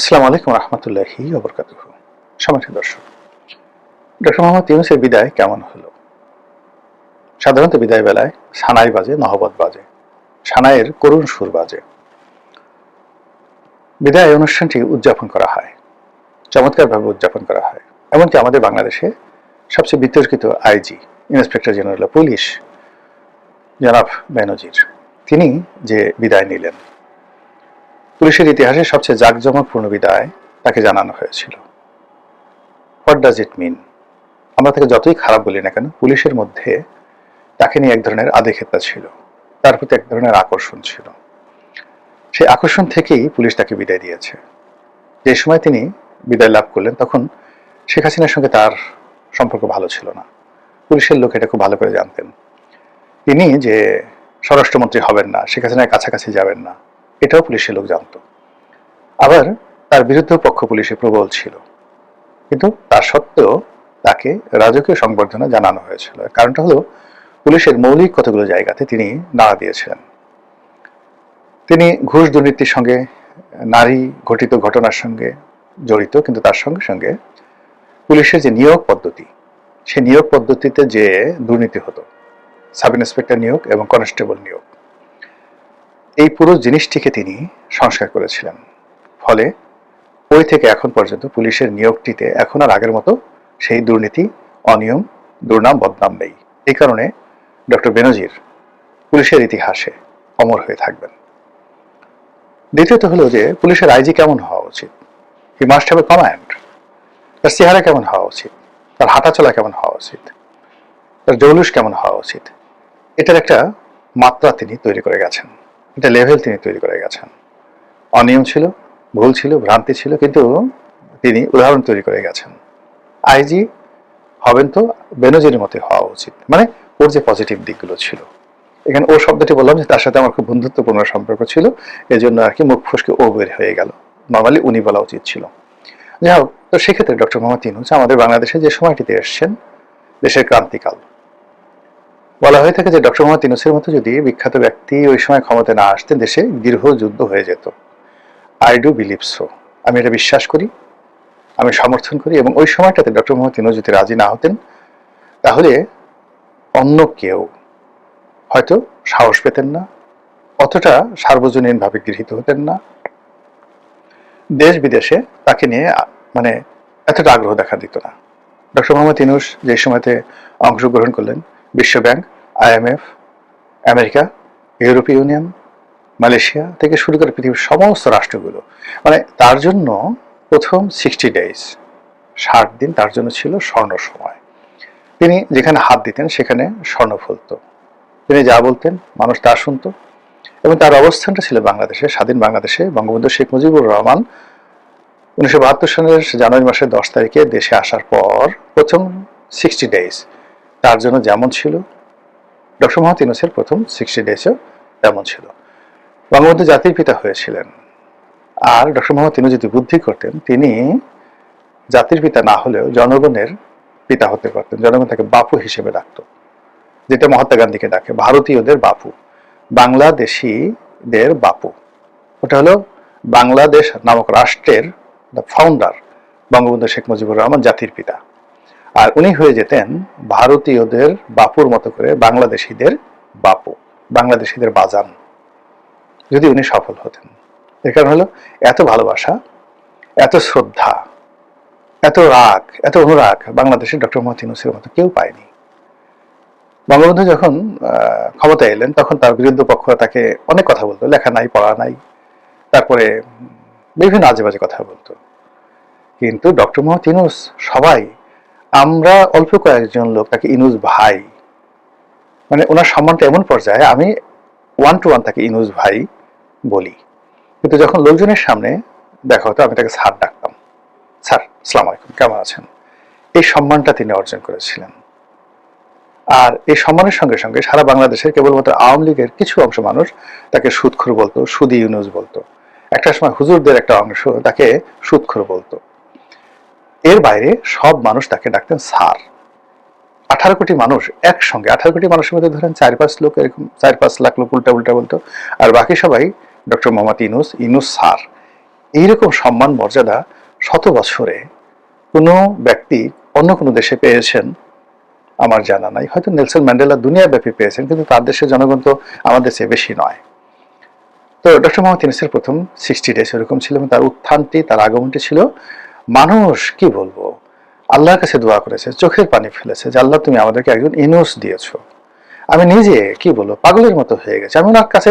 আসসালামু আলাইকুম রহমতুল্লাহি ওয়া বারাকাতুহু। সম্মানিত দর্শক, ডক্টর মোহাম্মদ ইউনূসের বিদায় কেমন হলো? সাধারণত বিদায় বেলায় সানাই বাজে, নহবত বাজে, সানাইয়ের করুণ সুর বাজে। বিদায় অনুষ্ঠানটি উদযাপন করা হয়, চমৎকারভাবে উদযাপন করা হয়। এমনকি আমাদের বাংলাদেশে সবচেয়ে বিতর্কিত IG, inspector general of police জনাব বেনজির, তিনি যে বিদায় নিলেন, পুলিশের ইতিহাসে সবচেয়ে জাঁকজমকপূর্ণ বিদায় তাকে জানানো হয়েছিল। হোয়াট ডাজ ইট মিন? আমরা তাকে যতই খারাপ বলি না কেন, পুলিশের মধ্যে তাকে নিয়ে এক ধরনের আধিক্যতা ছিল, তার প্রতি এক ধরনের আকর্ষণ ছিল। সেই আকর্ষণ থেকেই পুলিশ তাকে বিদায় দিয়েছে। যে সময় তিনি বিদায় লাভ করলেন, তখন শেখ হাসিনার সঙ্গে তার সম্পর্ক ভালো ছিল না। পুলিশের লোক এটা খুব ভালো করে জানতেন। তিনি যে স্বরাষ্ট্রমন্ত্রী হবেন না, শেখ হাসিনার কাছাকাছি যাবেন না, এটাও পুলিশের লোক জানত। আবার তার বিরুদ্ধ পক্ষ পুলিশে প্রবল ছিল, কিন্তু তা সত্ত্বেও তাকে রাজকীয় সংবর্ধনা জানানো হয়েছিল। কারণটা হলো, পুলিশের মৌলিক কতগুলো জায়গাতে তিনি নাড়া দিয়েছিলেন। তিনি ঘুষ দুর্নীতির সঙ্গে, নারী ঘটিত ঘটনার সঙ্গে জড়িত, কিন্তু তার সঙ্গে সঙ্গে পুলিশের যে নিয়োগ পদ্ধতি, সেই নিয়োগ পদ্ধতিতে যে দুর্নীতি হতো, সাব ইন্সপেক্টর নিয়োগ এবং কনস্টেবল নিয়োগ, এই পুরো জিনিসটিকে তিনি সংস্কার করেছিলেন। ফলে ওই থেকে এখন পর্যন্ত পুলিশের নিয়োগটিতে এখন আর আগের মতো সেই দুর্নীতি, অনিয়ম, দুর্নাম, বদনাম নেই। এই কারণে ডক্টর বেনজির পুলিশের ইতিহাসে অমর হয়ে থাকবেন। দ্বিতীয়ত হলো যে, পুলিশের আইজি কেমন হওয়া উচিত? He must have a command. তার চেহারা কেমন হওয়া উচিত? তার হাঁটাচলা কেমন হওয়া উচিত? তার জৌলুস কেমন হওয়া উচিত? এটার একটা মাত্রা তিনি তৈরি করে গেছেন, এটা লেভেল তিনি তৈরি করে গেছেন। অনিয়ম ছিল, ভুল ছিল, ভ্রান্তি ছিল, কিন্তু তিনি উদাহরণ তৈরি করে গেছেন। আইজি হবেন তো বেনজিরের মতো হওয়া উচিত, মানে ওর যে পজিটিভ দিকগুলো ছিল। এখানে ও শব্দটি বললাম যে তার সাথে আমার খুব বন্ধুত্বপূর্ণ সম্পর্ক ছিল, এই জন্য আর কি মুখ ফসকে ও বের হয়ে গেল। নর্মালি উনি বলা উচিত ছিল। যাই হোক, তো সেক্ষেত্রে ডক্টর মোহাম্মদ ইউনূস আমাদের বাংলাদেশে যে সময়টিতে এসছেন, দেশের ক্রান্তিকাল, বলা হয়ে থাকে যে ডক্টর মোহাম্মদ ইউনূসের মতো যদি বিখ্যাত ব্যক্তি ওই সময় ক্ষমতায় না আসতেন, দেশে দীর্ঘ যুদ্ধ হয়ে যেত। I do believe so. আমি এটা বিশ্বাস করি, আমি সমর্থন করি। এবং ওই সময়টাতে ডক্টর মোহাম্মদ ইউনূস যদি রাজি না হতেন, তাহলে অন্য কেউ হয়তো সাহস পেতেন না, অতটা সার্বজনীনভাবে গৃহীত হতেন না, দেশ বিদেশে তাকে নিয়ে মানে এতটা আগ্রহ দেখা দিত না। ডক্টর মোহাম্মদ ইউনূস যে সময়তে অংশগ্রহণ করলেন, বিশ্বব্যাংক, IMF, আমেরিকা, ইউরোপীয় ইউনিয়ন, মালয়েশিয়া থেকে শুরু করে পৃথিবীর সমস্ত রাষ্ট্রগুলো, মানে তার জন্য প্রথম 60 days, 60 দিন তার জন্য ছিল স্বর্ণ সময়। তিনি যেখানে হাত দিতেন সেখানে স্বর্ণ ফলত। তিনি যা বলতেন মানুষ তা শুনত। এবং তার অবস্থানটা ছিল বাংলাদেশে, স্বাধীন বাংলাদেশে। বঙ্গবন্ধু শেখ মুজিবুর রহমান 1972 সালের জানুয়ারি মাসের 10 তারিখে দেশে আসার পর প্রথম 60 days তার জন্য যেমন ছিল, ডক্টর মোহাম্মদ ইউনূসের প্রথম 60 daysও তেমন ছিল। বঙ্গবন্ধু জাতির পিতা হয়েছিলেন, আর ডক্টর মোহাম্মদ ইউনূস যদি বুদ্ধি করতেন, তিনি জাতির পিতা না হলেও জনগণের পিতা হতে পারতেন। জনগণ তাকে বাপু হিসেবে ডাকত, যেটা মহাত্মা গান্ধীকে ডাকে ভারতীয়দের বাপু, বাংলাদেশিদের বাপু। ওটা হলো বাংলাদেশ নামক রাষ্ট্রের ফাউন্ডার বঙ্গবন্ধু শেখ মুজিবুর রহমান, জাতির পিতা। আর উনি হয়ে যেতেন ভারতীয়দের বাপুর মতো করে বাংলাদেশিদের বাপু, বাংলাদেশিদের বাজান, যদি উনি সফল হতেন। এর কারণ হলো এত ভালোবাসা, এত শ্রদ্ধা, এত রাগ, এত অনুরাগ বাংলাদেশের ডক্টর মোহাম্মদ ইউনূসের মতো কেউ পায়নি। বঙ্গবন্ধু যখন ক্ষমতায় এলেন, তখন তার বিরুদ্ধ পক্ষ তাকে অনেক কথা বলতো, লেখা নাই, পড়া নাই, তারপরে বিভিন্ন আজে বাজে কথা বলতো। কিন্তু ডক্টর মোহাম্মদ ইউনূস, সবাই, আমরা অল্প কয়েকজন লোক তাকে ইউনূস ভাই, মানে ওনার সম্মানটা এমন পর্যায়ে, আমি 1 to 1 তাকে ইউনূস ভাই বলি। কিন্তু যখন লোকজনের সামনে দেখা হতো, আমি তাকে স্যার ডাকতাম, স্যার আসসালামু আলাইকুম, কেমন আছেন? এই সম্মানটা তিনি অর্জন করেছিলেন। আর এই সম্মানের সঙ্গে সঙ্গে সারা বাংলাদেশের কেবলমাত্র আওয়ামী লীগের কিছু অংশ মানুষ তাকে সুদখোর বলতো, সুদি ইউনূস বলতো। একটা সময় হুজুরদের একটা অংশ তাকে সুদখোর বলতো। এর বাইরে সব মানুষ তাকে ডাকতেন স্যার। 18 কোটি মানুষ একসঙ্গে, 18 কোটি মানুষের মধ্যে ধরেন 4-5 লোক, এরকম 4-5 লাখ লোক উল্টা উল্টা বলতো, আর বাকি সবাই ডক্টর মোহাম্মদ ইউনূস, ইউনূস স্যার। এইরকম সম্মান মর্যাদা শত বছরে কোনো ব্যক্তি অন্য কোনো দেশে পেয়েছেন আমার জানা নাই। হয়তো নেলসন ম্যান্ডেলা দুনিয়াব্যাপী পেয়েছেন, কিন্তু তার দেশের জনগণ তো আমাদের চেয়ে বেশি নয়। তো ডক্টর মোহাম্মদ ইউনূসের প্রথম 60 ডেজ এরকম ছিল, এবং তার উত্থানটি, তার আগমনটি ছিল, মানুষ কি বলবো, আল্লাহর কাছে দোয়া করেছে, চোখের পানি ফেলেছে যে আল্লাহ তুমি আমাদেরকে একজন ইউনূস দিয়েছো। আমি নিজে কি বলবো পাগলের মতো হয়ে গেছে। আমি ওনার কাছে,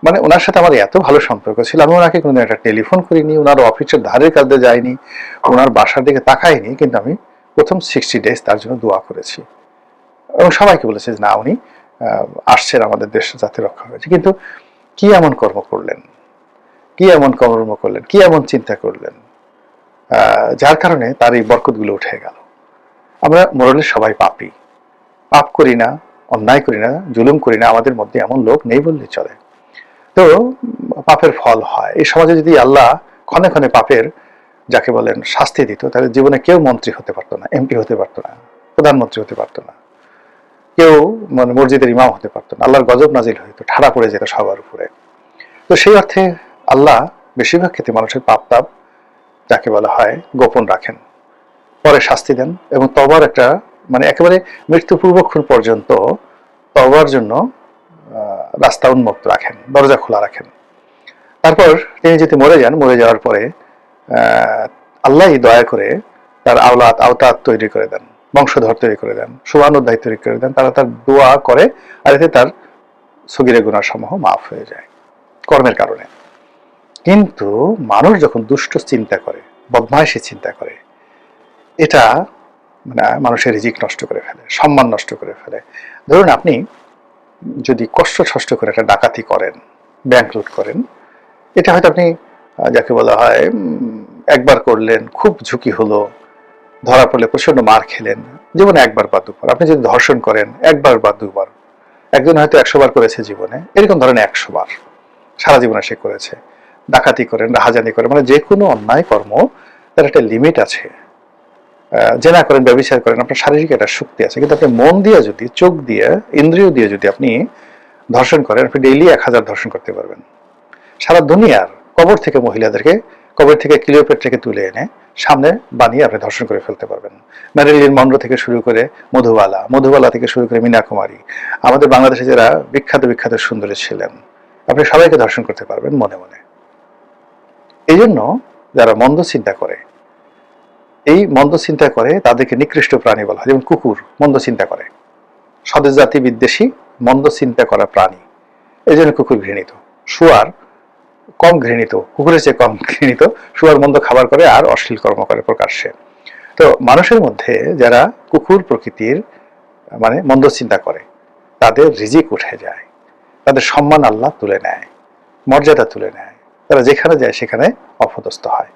মানে ওনার সাথে আমার এত ভালো সম্পর্ক ছিল, আমি ওনাকে কোনোদিন একটা টেলিফোন করিনি, ওনার অফিসের ধারের কাছে যাইনি, ওনার বাসার দিকে তাকাইনি, কিন্তু আমি প্রথম 60 ডেজ তার জন্য দোয়া করেছি এবং সবাইকে বলেছে যে না, উনি আসছেন, আমাদের দেশ যাতে রক্ষা হয়েছে। কিন্তু কি এমন কর্ম করলেন, কি এমন কর্ম করলেন, কি এমন চিন্তা করলেন যার কারণে তার এই বরকতগুলো উঠে গেল। আমরা মোরালে সবাই পাপী, পাপ করি না, অন্যায় করি না, জুলুম করি না, আমাদের মধ্যে এমন লোক নেই বললেই চলে। তো পাপের ফল হয়। এই সমাজে যদি আল্লাহ ক্ষণে ক্ষণে পাপের যাকে বলেন শাস্তি দিত, তাহলে জীবনে কেউ মন্ত্রী হতে পারতো না, এমপি হতে পারতো না, প্রধানমন্ত্রী হতে পারতো না, কেউ মানে মসজিদের ইমাম হতে পারতো না। আল্লাহর গজব নাজিল হইতো, ঠাড়া পড়ে যেত সবার উপরে। তো সেই অর্থে আল্লাহ বেশিরভাগ ক্ষেত্রে মানুষের পাপ তাপ যাকে বলা হয় গোপন রাখেন, পরে শাস্তি দেন, এবং তবার একটা মানে একেবারে মৃত্যু পূর্বক্ষণ পর্যন্ত তবার জন্য রাস্তা উন্মুক্ত রাখেন, দরজা খোলা রাখেন। তারপর তিনি যদি মরে যান, মরে যাওয়ার পরে আল্লাহই দয়া করে তার আওতাত তৈরি করে দেন, বংশধর তৈরি করে দেন, শুভানুধ্যায়ী তৈরি করে দেন। তারা তার দোয়া করে, আর এতে তার সগীরে গুনাহ সমূহ মাফ হয়ে যায় কর্মের কারণে। কিন্তু মানুষ যখন দুষ্ট চিন্তা করে, বদমাইশি চিন্তা করে, এটা মানে মানুষের রিজিক নষ্ট করে ফেলে, সম্মান নষ্ট করে ফেলে। ধরুন আপনি যদি কষ্ট করে একটা ডাকাতি করেন, ব্যাংক লুট করেন, এটা হয়তো আপনি যাকে বলা হয় একবার করলেন, খুব ঝুঁকি হলো, ধরা পড়লে প্রচন্ড মার খেলেন, জীবনে একবার বা দুবার। আপনি যদি ধর্ষণ করেন একবার বা দুবার, একজন হয়তো 100 বার করেছে জীবনে, এরকম ধরেন 100 বার সারা জীবনে সে করেছে। ডাকাতি করেন, রাহাজানি করেন, মানে যে কোনো অন্যায় কর্ম তার একটা লিমিট আছে। জেনা করেন, ব্যভিচার করেন, আপনার শারীরিক একটা শক্তি আছে, কিন্তু আপনি মন দিয়ে যদি, চোখ দিয়ে, ইন্দ্রিয় দিয়ে যদি আপনি ধর্ষণ করেন, আপনি ডেইলি 1000 ধর্ষণ করতে পারবেন। সারা দুনিয়ার কবর থেকে মহিলাদেরকে, কবর থেকে ক্লিওপেট্রাকে তুলে এনে সামনে বানিয়ে আপনি ধর্ষণ করে ফেলতে পারবেন। ম্যারিলিন মনরো থেকে শুরু করে মধুবালা থেকে শুরু করে মীনা কুমারী, আমাদের বাংলাদেশে যারা বিখ্যাত সুন্দরী ছিলেন, আপনি সবাইকে ধর্ষণ করতে পারবেন মনে মনে। এই জন্য যারা মন্দ চিন্তা করে, এই মন্দ চিন্তা করে তাদেরকে নিকৃষ্ট প্রাণী বলা হয়। যেমন কুকুর মন্দ চিন্তা করে, স্বদেশ জাতি বিদ্বেষী মন্দ চিন্তা করা প্রাণী, এই জন্য কুকুর ঘৃণিত। শুয়ার কম ঘৃণিত, কুকুরের চেয়ে কম ঘৃণিত। শুয়ার মন্দ খাবার করে আর অশ্লীল কর্ম করে প্রকাশ্যে। তো মানুষের মধ্যে যারা কুকুর প্রকৃতির মানে মন্দ চিন্তা করে, তাদের রিজিক উঠে যায়, তাদের সম্মান আল্লাহ তুলে নেয়, মর্যাদা তুলে নেয়, তারা যেখানে যায় সেখানে অপদস্থ হয়।